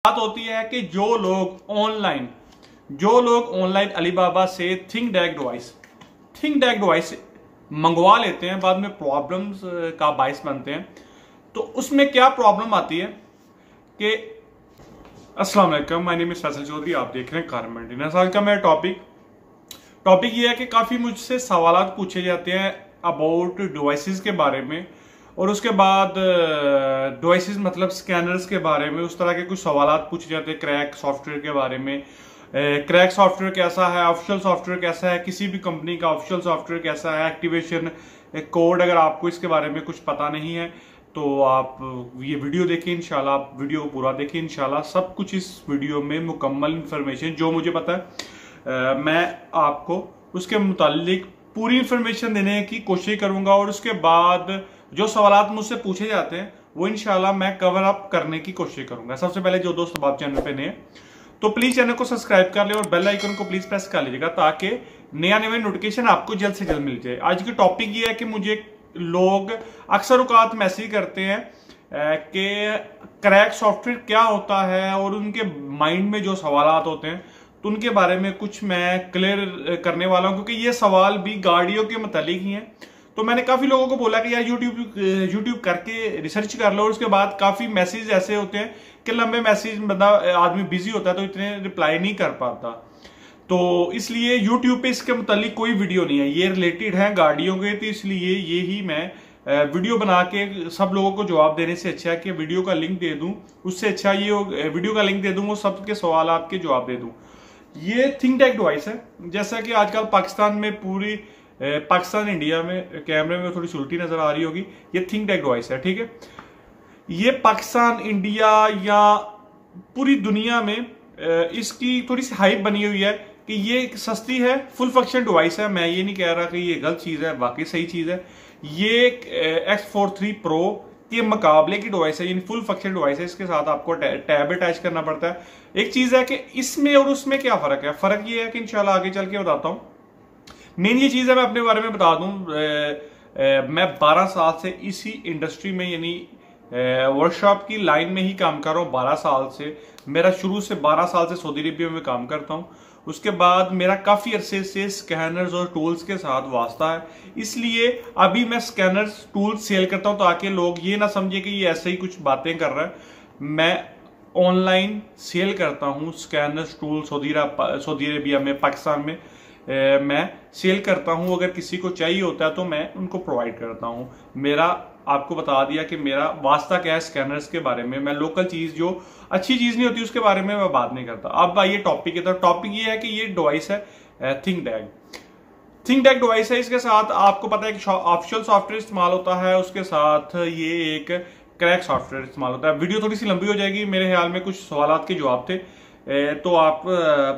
बात होती है कि जो लोग ऑनलाइन अलीबाबा से थिंक डैग डिवाइस मंगवा लेते हैं, बाद में प्रॉब्लम्स का बायस बनते हैं। तो उसमें क्या प्रॉब्लम आती है कि अस्सलाम वालेकुम, my name is Faisal Chaudhary, आप देख रहे हैं कार मेंटेनेंस। आज का मेरा टॉपिक ये है कि काफ़ी मुझसे सवाल पूछे जाते हैं अबाउट डिवाइसेस के बारे में, और उसके बाद डिवाइसेस मतलब स्कैनर्स के बारे में उस तरह के कुछ सवाल पूछे जाते हैं। क्रैक सॉफ्टवेयर के बारे में, क्रैक सॉफ्टवेयर कैसा है, ऑफिशियल सॉफ्टवेयर कैसा है, किसी भी कंपनी का ऑफिशियल सॉफ्टवेयर कैसा है, एक्टिवेशन कोड। अगर आपको इसके बारे में कुछ पता नहीं है तो आप ये वीडियो देखें इंशाल्लाह, आप वीडियो को पूरा देखें इंशाल्लाह। सब कुछ इस वीडियो में मुकम्मल इंफॉर्मेशन जो मुझे पता है मैं आपको उसके मुतालिक पूरी इंफॉर्मेशन देने की कोशिश करूंगा, और उसके बाद जो सवाल मुझसे पूछे जाते हैं वो इंशाल्लाह मैं कवर अप करने की कोशिश करूंगा। सबसे पहले जो दोस्त आप चैनल पे नए तो प्लीज चैनल को सब्सक्राइब कर ले और बेल आइकन को प्लीज प्रेस कर लीजिएगा ताकि नया नोटिफिकेशन आपको जल्द से जल्द मिल जाए। आज की टॉपिक ये है कि मुझे लोग अक्सर औकात मैसेज करते हैं कि क्रैक सॉफ्टवेयर क्या होता है, और उनके माइंड में जो सवाल होते हैं तो उनके बारे में कुछ मैं क्लियर करने वाला हूं, क्योंकि ये सवाल भी गाड़ियों के मुतालिक ही हैं। तो मैंने काफी लोगों को बोला कि यार यूट्यूब करके रिसर्च कर लो, और उसके बाद काफी मैसेज ऐसे होते हैं कि लंबे मैसेज बंदा आदमी बिजी होता है तो इतने रिप्लाई नहीं कर पाता। तो इसलिए यूट्यूब पे इसके मुतालिक कोई वीडियो नहीं है, ये रिलेटेड है गाड़ियों के, तो इसलिए ये ही मैं वीडियो बना के सब लोगों को जवाब देने से अच्छा है कि वीडियो का लिंक दे दूं, उससे अच्छा ये वीडियो का लिंक दे दूं, वो सबके सवाल के जवाब दे दूं। ये थिंक टैग डिवाइस है, जैसा कि आजकल पाकिस्तान में पूरी पाकिस्तान इंडिया में कैमरे में थोड़ी सी उल्टी नजर आ रही होगी, ये थिंक टैग डिवाइस है, ठीक है। ये पाकिस्तान, इंडिया या पूरी दुनिया में इसकी थोड़ी सी हाइप बनी हुई है कि ये सस्ती है, फुल फंक्शन डिवाइस है। मैं ये नहीं कह रहा कि ये गलत चीज है, वाकई सही चीज है। ये X43 Pro के मुकाबले की डिवाइस है, यानी फुल फंक्शन डिवाइस है। इसके साथ आपको टैब अटैच करना पड़ता है। एक चीज है कि इसमें और उसमें क्या फर्क है, फर्क ये है कि इंशाल्लाह आगे चल के बताता हूं। मेन ये चीज है, मैं अपने बारे में बता दूं, मैं 12 साल से इसी इंडस्ट्री में यानी वर्कशॉप की लाइन में ही काम कर रहा हूं। 12 साल से मेरा शुरू से 12 साल से सऊदी अरबिया में काम करता हूं। उसके बाद मेरा काफी अरसे से स्कैनर्स और टूल्स के साथ वास्ता है, इसलिए अभी मैं स्कैनर्स टूल्स सेल करता हूं ताकि लोग ये ना समझे कि ये ऐसे ही कुछ बातें कर रहा है। मैं ऑनलाइन सेल करता हूं स्कैनर्स टूल सऊदी अरबिया में, पाकिस्तान में मैं सेल करता हूं। अगर किसी को चाहिए होता है तो मैं उनको प्रोवाइड करता हूं। मेरा आपको बता दिया कि मेरा वास्ता क्या है स्कैनर्स के बारे में। मैं लोकल चीज जो अच्छी चीज नहीं होती उसके बारे में मैं बात नहीं करता। अब आइए टॉपिक की तरफ। टॉपिक ये है कि ये डिवाइस है थिंक टैग डिवाइस है। इसके साथ आपको पता है कि ऑफिशियल सॉफ्टवेयर इस्तेमाल होता है, उसके साथ ये एक क्रैक सॉफ्टवेयर इस्तेमाल होता है। वीडियो थोड़ी सी लंबी हो जाएगी, मेरे ख्याल में कुछ सवाल के जवाब थे, तो आप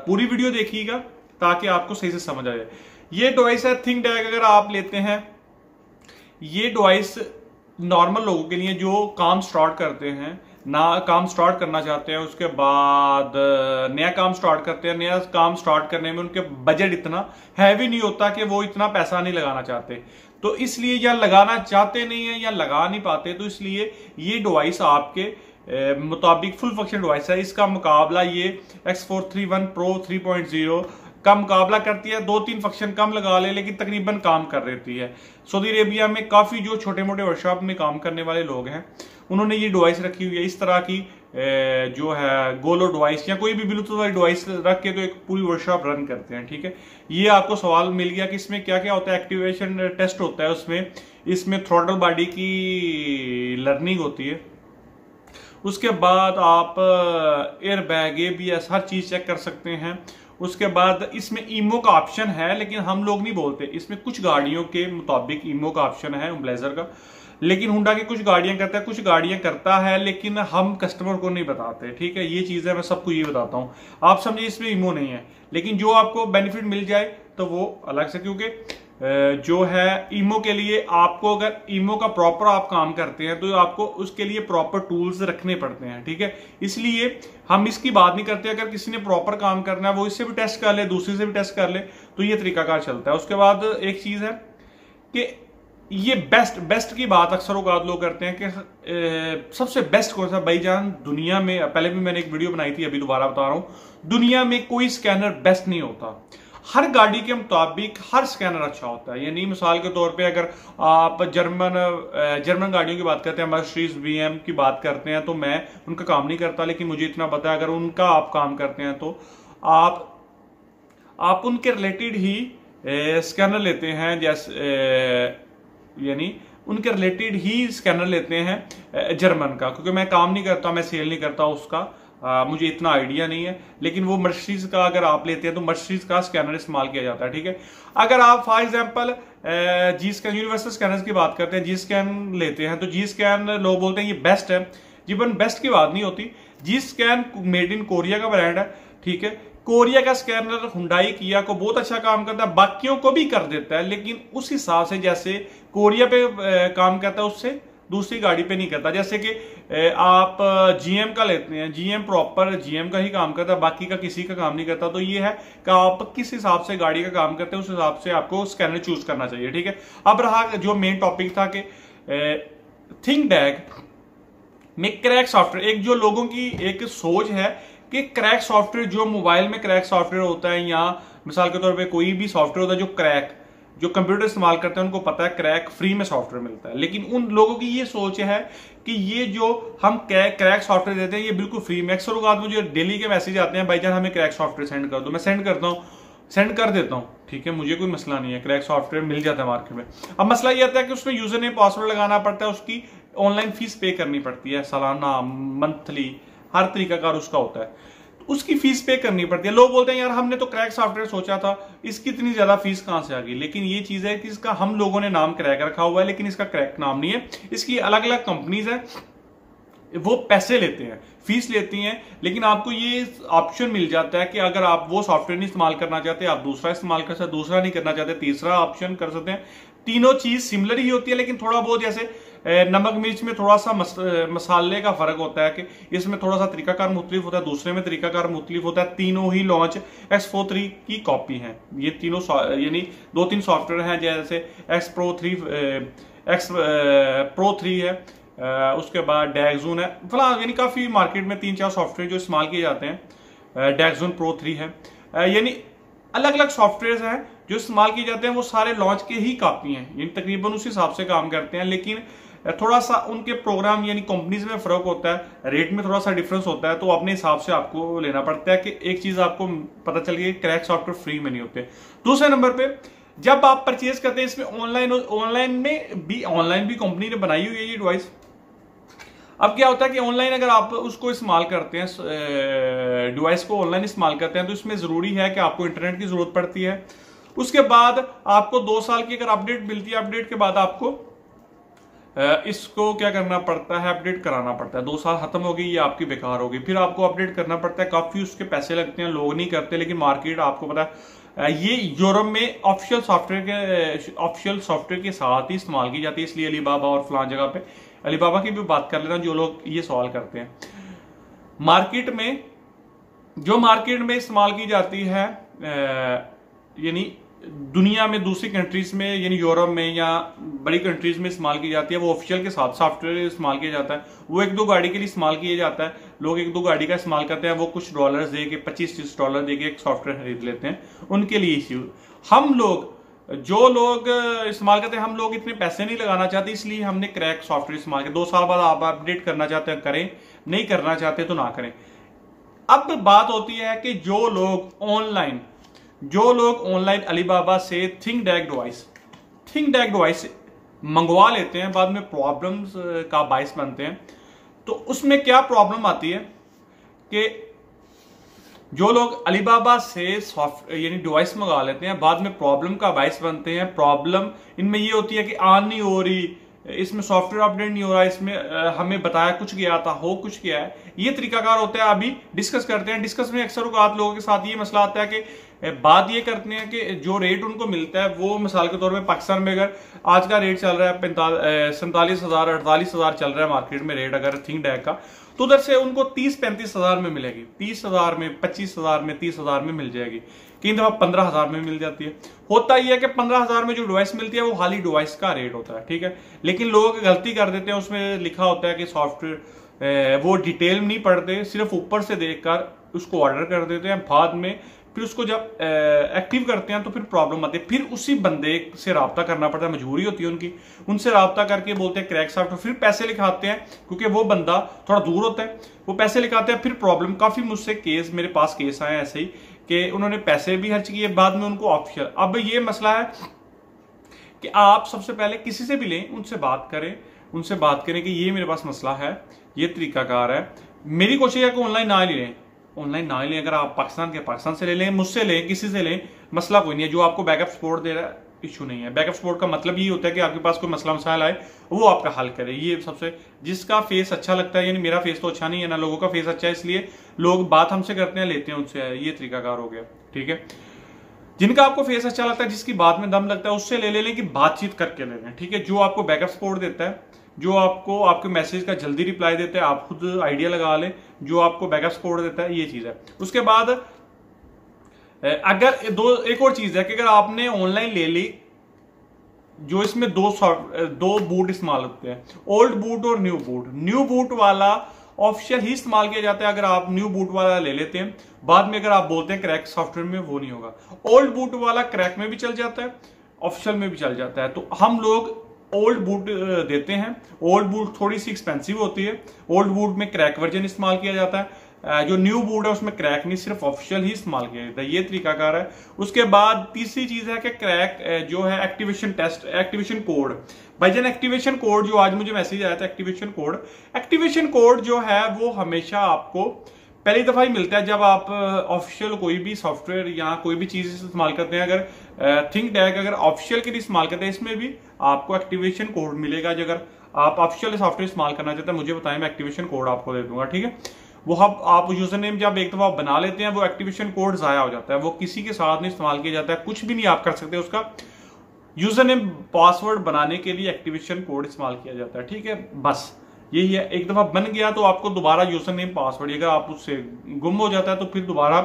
पूरी वीडियो देखिएगा ताकि आपको सही से समझ आ जाए। ये डिवाइस है थिंक टैग। अगर आप लेते हैं ये डिवाइस नॉर्मल लोगों के लिए जो काम स्टार्ट करते हैं, काम स्टार्ट करना चाहते हैं, उसके बाद नया काम स्टार्ट करते हैं। नया काम स्टार्ट करने में उनके बजट इतना हैवी नहीं होता कि वो इतना पैसा नहीं लगाना चाहते, तो इसलिए या लगाना चाहते नहीं है या लगा नहीं पाते, तो इसलिए ये डिवाइस आपके मुताबिक फुल फंक्शन डिवाइस है। इसका मुकाबला ये X431 Pro 3.0 का मुकाबला करती है। 2-3 फंक्शन कम लगा ले लेकिन तकरीबन काम कर देती है। सऊदी अरेबिया में काफी जो छोटे मोटे वर्कशॉप में काम करने वाले लोग हैं उन्होंने ये डिवाइस रखी हुई है। इस तरह की जो है गोलो डिवाइस या कोई भी ब्लूटूथ वाली डिवाइस रख के तो एक पूरी वर्कशॉप रन करते हैं, ठीक है। ये आपको सवाल मिल गया कि इसमें क्या क्या होता है। एक्टिवेशन टेस्ट होता है उसमें, इसमें थ्रॉटल बॉडी की लर्निंग होती है। उसके बाद आप एयर बैग, ABS हर चीज चेक कर सकते हैं। उसके बाद इसमें ईमो का ऑप्शन है, लेकिन हम लोग नहीं बोलते। इसमें कुछ गाड़ियों के मुताबिक ईमो का ऑप्शन है, ब्लेजर का, लेकिन हुंडा की कुछ गाड़ियां करता है, कुछ गाड़ियां करता है, लेकिन हम कस्टमर को नहीं बताते, ठीक है। ये चीज है, मैं सबको ये बताता हूं। आप समझिए इसमें ईमो नहीं है, लेकिन जो आपको बेनिफिट मिल जाए तो वो अलग से, क्योंकि जो है ईमो के लिए आपको, अगर ईमो का प्रॉपर आप काम करते हैं तो आपको उसके लिए प्रॉपर टूल्स रखने पड़ते हैं, ठीक है। इसलिए हम इसकी बात नहीं करते। अगर किसी ने प्रॉपर काम करना है वो इससे भी टेस्ट कर ले, दूसरे से भी टेस्ट कर ले, तो ये तरीकाकार चलता है। उसके बाद एक चीज है कि ये बेस्ट की बात अक्सर औकात लोग करते हैं कि सबसे बेस्ट कौन सा भाईजान दुनिया में। पहले भी मैंने एक वीडियो बनाई थी, अभी दोबारा बता रहा हूं, दुनिया में कोई स्कैनर बेस्ट नहीं होता। हर गाड़ी के मुताबिक हर स्कैनर अच्छा होता है। यानी मिसाल के तौर पे अगर आप जर्मन गाड़ियों की बात करते हैं, मर्सिडीज बीएम की बात करते हैं, तो मैं उनका काम नहीं करता, लेकिन मुझे इतना पता है अगर उनका आप काम करते हैं तो आप उनके रिलेटेड ही स्कैनर लेते हैं, जैसे यानी उनके रिलेटेड ही स्कैनर लेते हैं जर्मन का, क्योंकि मैं काम नहीं करता, मैं सेल नहीं करता उसका, मुझे इतना आइडिया नहीं है। लेकिन वो मर्सिडीज का अगर आप लेते हैं तो मर्सिडीज का स्कैनर इस्तेमाल किया जाता है, ठीक है। अगर आप for example G scan universal scanners की बात करते हैं, जी स्कैन लेते हैं, तो जी स्कैन लोग बोलते हैं ये बेस्ट है। जीवन बेस्ट की बात नहीं होती। जी स्कैन मेड इन कोरिया का ब्रांड है, ठीक है। कोरिया का स्कैनर हुंडई किया को बहुत अच्छा काम करता है, बाकियों को भी कर देता है, लेकिन उस हिसाब से जैसे कोरिया पे काम करता है उससे दूसरी गाड़ी पे नहीं करता। जैसे कि आप जीएम का लेते हैं, जीएम प्रॉपर जीएम का ही काम करता है, बाकी का किसी का काम नहीं करता। तो ये है कि आप किस हिसाब से गाड़ी का काम करते हैं उस हिसाब से आपको स्कैनर चूज करना चाहिए, ठीक है। अब रहा जो मेन टॉपिक था कि थिंकटैग में क्रैक सॉफ्टवेयर, एक जो लोगों की एक सोच है कि क्रैक सॉफ्टवेयर, जो मोबाइल में क्रैक सॉफ्टवेयर होता है या मिसाल के तौर पे कोई भी सॉफ्टवेयर होता है जो कंप्यूटर इस्तेमाल करते हैं उनको पता है क्रैक फ्री में सॉफ्टवेयर मिलता है। लेकिन उन लोगों की ये सोच है कि ये जो हम क्रैक सॉफ्टवेयर देते हैं ये बिल्कुल फ्री में। अक्सर लोग मुझे डेली के मैसेज आते हैं, भाईजान हमें क्रैक सॉफ्टवेयर सेंड कर दो। मैं सेंड करता हूँ, सेंड कर देता हूँ, ठीक है, मुझे कोई मसला नहीं है, क्रैक सॉफ्टवेयर मिल जाता है मार्केट में। अब मसला ये आता है कि उसमें यूजर नेम पासवर्ड लगाना पड़ता है, उसकी ऑनलाइन फीस पे करनी पड़ती है, सालाना, मंथली, हर तरीका का उसका होता है, उसकी फीस पे करनी पड़ती है। लोग बोलते हैं यार हमने तो क्रैक सॉफ्टवेयर सोचा था, इसकी इतनी ज्यादा फीस कहां से आ गई। लेकिन ये चीज है कि इसका हम लोगों ने नाम क्रैक रखा हुआ है, लेकिन इसका क्रैक नाम नहीं है। इसकी अलग अलग कंपनीज है, वो पैसे लेते हैं, फीस लेती हैं, लेकिन आपको ये ऑप्शन मिल जाता है कि अगर आप वो सॉफ्टवेयर नहीं इस्तेमाल करना चाहते, आप दूसरा इस्तेमाल कर सकते, दूसरा नहीं करना चाहते, तीसरा ऑप्शन कर सकते हैं। तीनों चीज सिमिलर ही होती है, लेकिन थोड़ा बहुत जैसे नमक मिर्च में थोड़ा सा मसाले का फर्क होता है कि इसमें थोड़ा सा तरीकाकार मुख्तलिफ होता है, दूसरे में तरीकाकार मुख्तलिफ होता है। तीनों ही लॉन्च X43 की कॉपी हैं। ये तीनों यानी 2-3 सॉफ्टवेयर हैं, जैसे X Pro 3 है, उसके बाद डैगजून है, फिलहाल यानी काफी मार्केट में 3-4 सॉफ्टवेयर जो इस्तेमाल किए जाते हैं। डैगजून Pro 3 है, यानी अलग अलग सॉफ्टवेयर हैं जो इस्तेमाल किए जाते हैं, वो सारे लॉन्च के ही कॉपी हैं, यानी तकरीबन उस हिसाब से काम करते हैं। लेकिन थोड़ा सा उनके प्रोग्राम यानी कंपनीज में फर्क होता है, रेट में थोड़ा सा डिफरेंस होता है, तो अपने हिसाब से आपको लेना पड़ता है। कि एक चीज आपको पता चल गई, क्रैक सॉफ्टवेयर फ्री में नहीं होते। दूसरे नंबर पे जब आप परचेज करते हैं, इसमें ऑनलाइन भी कंपनी ने बनाई हुई है ये डिवाइस। अब क्या होता है कि ऑनलाइन अगर आप उसको इस्तेमाल करते हैं, डिवाइस को ऑनलाइन इस्तेमाल करते हैं, तो इसमें जरूरी है कि आपको इंटरनेट की जरूरत पड़ती है। उसके बाद आपको 2 साल की अगर अपडेट मिलती है, अपडेट के बाद आपको इसको क्या करना पड़ता है, अपडेट कराना पड़ता है। 2 साल खत्म हो गई, ये आपकी बेकार होगी, फिर आपको अपडेट करना पड़ता है। काफी उसके पैसे लगते हैं, लोग नहीं करते, लेकिन मार्केट आपको पता है ये यूरोप में ऑफिशियल सॉफ्टवेयर के साथ ही इस्तेमाल की जाती है। इसलिए अलीबाबा और फलां जगह पे, अलीबाबा की भी बात कर लेना, जो लोग ये सवाल करते हैं। मार्केट में इस्तेमाल की जाती है, यानी दुनिया में दूसरी कंट्रीज में, यानी यूरोप में या बड़ी कंट्रीज में इस्तेमाल की जाती है, वो ऑफिशियल के साथ सॉफ्टवेयर इस्तेमाल किया जाता है। वो 1-2 गाड़ी के लिए इस्तेमाल किया जाता है। लोग 1-2 गाड़ी का इस्तेमाल करते हैं, वो कुछ डॉलर दे के, $25-30 दे के एक सॉफ्टवेयर खरीद लेते हैं, उनके लिए इश्यू। हम लोग जो लोग इस्तेमाल करते हैं, हम लोग इतने पैसे नहीं लगाना चाहते, इसलिए हमने क्रैक सॉफ्टवेयर इस्तेमाल किया। 2 साल बाद आप अपडेट करना चाहते हैं करें, नहीं करना चाहते तो ना करें। अब बात होती है कि जो लोग ऑनलाइन अलीबाबा से थिंकटैग डिवाइस मंगवा लेते हैं, बाद में प्रॉब्लम्स का बायस बनते हैं। तो उसमें क्या प्रॉब्लम आती है कि जो लोग अलीबाबा से सॉफ्टवेयर यानी डिवाइस मंगा लेते हैं, बाद में प्रॉब्लम का बायस बनते हैं। प्रॉब्लम इनमें ये होती है कि ऑन नहीं हो रही, इसमें सॉफ्टवेयर अपडेट नहीं हो रहा, इसमें हमें बताया कुछ गया था, हो कुछ गया है। ये तरीकाकार होता है। अभी डिस्कस करते हैं। डिस्कस में अक्सर लोगों के साथ ये मसला आता है कि बात ये करते हैं कि जो रेट उनको मिलता है, वो मिसाल के तौर पे पाकिस्तान में अगर आज का रेट चल रहा है 47,000 48,000 चल रहा है मार्केट में रेट अगर थिंकटैग का, तो उधर से उनको 30-35 हजार में मिलेगी, 30,000 में, 25,000 में, 30,000 में मिल जाएगी। कई दफा 15,000 में मिल जाती है। होता ही है कि 15,000 में जो डिवाइस मिलती है वो खाली डिवाइस का रेट होता है, ठीक है। लेकिन लोग गलती कर देते हैं, उसमें लिखा होता है कि सॉफ्टवेयर, वो डिटेल नहीं पढ़ते, सिर्फ ऊपर से देखकर उसको ऑर्डर कर देते हैं। बाद में फिर उसको जब एक्टिव करते हैं तो फिर प्रॉब्लम आती है, फिर उसी बंदे से रब्ता करना पड़ता है, मजबूरी होती है उनकी, उनसे रब्ता करके बोलते हैं क्रैक सॉफ्टवेयर, फिर पैसे लिखाते हैं क्योंकि वो बंदा थोड़ा दूर होता है, वो पैसे लिखाते हैं, फिर प्रॉब्लम। काफी मुझसे केस, मेरे पास केस आए ऐसे ही कि उन्होंने पैसे भी खर्च किए, बाद में उनको ऑफिशियल। अब ये मसला है कि आप सबसे पहले किसी से भी लें, उनसे बात करें कि ये मेरे पास मसला है, ये तरीकाकार है। मेरी कोशिश है कि ऑनलाइन ना ही लें। अगर आप पाकिस्तान से ले लें, मुझसे लें, किसी से लें, मसला कोई नहीं है। जो आपको बैकअप सपोर्ट दे रहा है, इशू नहीं है। बैकअप सपोर्ट का मतलब ये होता है कि आपके पास कोई मसला मसाइल आए वो आपका हल करे। ये सबसे, जिसका फेस अच्छा लगता है, यानी मेरा फेस तो अच्छा नहीं है ना, लोगों का फेस अच्छा है, इसलिए लोग बात हमसे करते हैं, लेते हैं उनसे, ये तरीकाकार हो गया, ठीक है। जिनका आपको फेस अच्छा लगता है, जिसकी बात में दम लगता है, उससे ले लें कि बातचीत करके ले लें, ठीक है। जो आपको बैकअप सपोर्ट देता है, जो आपको आपके मैसेज का जल्दी रिप्लाई देता है, आप खुद आइडिया लगा लें, जो आपको बैकअप सपोर्ट देता है, ये चीज है। उसके बाद अगर एक और चीज है कि अगर आपने ऑनलाइन ले ली, जो इसमें दो बूट इस्तेमाल होते हैं, ओल्ड बूट और न्यू बूट। न्यू बूट वाला ऑफिशियल ही इस्तेमाल किया जाता है। अगर आप न्यू बूट वाला ले लेते हैं, बाद में अगर आप बोलते हैं क्रैक सॉफ्टवेयर में, वो नहीं होगा। ओल्ड बूट वाला क्रैक में भी चल जाता है, ऑफिशियल में भी चल जाता है। तो हम लोग ओल्ड बूट देते हैं। ओल्ड बूट थोड़ी सी एक्सपेंसिव होती है, ओल्ड बूट में क्रैक वर्जन इस्तेमाल किया जाता है। जो न्यू बूट है उसमें क्रैक नहीं, सिर्फ ऑफिशियल ही इस्तेमाल किया जाता है, ये तरीकाकार है। उसके बाद तीसरी चीज है कि क्रैक जो है एक्टिवेशन कोड। भाईजान एक्टिवेशन कोड जो आज मुझे मैसेज आया था, एक्टिवेशन कोड जो है वो हमेशा आपको पहली दफा ही मिलता है जब आप ऑफिशियल कोई भी सॉफ्टवेयर या कोई भी चीज इस्तेमाल करते हैं। अगर थिंकटैग अगर ऑफिशियल के लिए इस्तेमाल करते हैं, इसमें भी आपको एक्टिवेशन कोड मिलेगा। जो अगर आप ऑफिशियल सॉफ्टवेयर इस्तेमाल करना चाहते हैं, मुझे बताएं, मैं एक्टिवेशन कोड आपको दे दूंगा, ठीक है। वो आप यूजर नेम जब एक दफा बना लेते हैं, वो एक्टिवेशन कोड जाया हो जाता है, वो किसी के साथ नहीं इस्तेमाल किया जाता है, कुछ भी नहीं आप कर सकते उसका। यूजर नेम पासवर्ड बनाने के लिए एक्टिवेशन कोड इस्तेमाल किया जाता है, ठीक है। बस यही है, एक दफा बन गया तो आपको दोबारा यूजर नेम पासवर्ड, अगर आप उससे गुम हो जाता है तो फिर दोबारा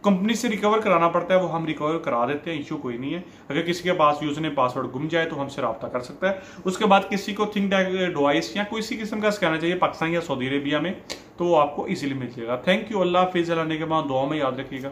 कंपनी से रिकवर कराना पड़ता है, वो हम रिकवर करा देते हैं, इशू कोई नहीं है। अगर किसी के पास यूजर नेम पासवर्ड गुम जाए तो हमसे रब्ता कर सकता है। उसके बाद किसी को थिंकटैग डिवाइस या कोई सी किस्म का स्कैनर चाहिए पाकिस्तान या सऊदी अरेबिया में, तो वो आपको इजीली मिल जाएगा। Thank you. अल्लाह हाफिज़। लाने के बाद दुआ में याद रखिएगा।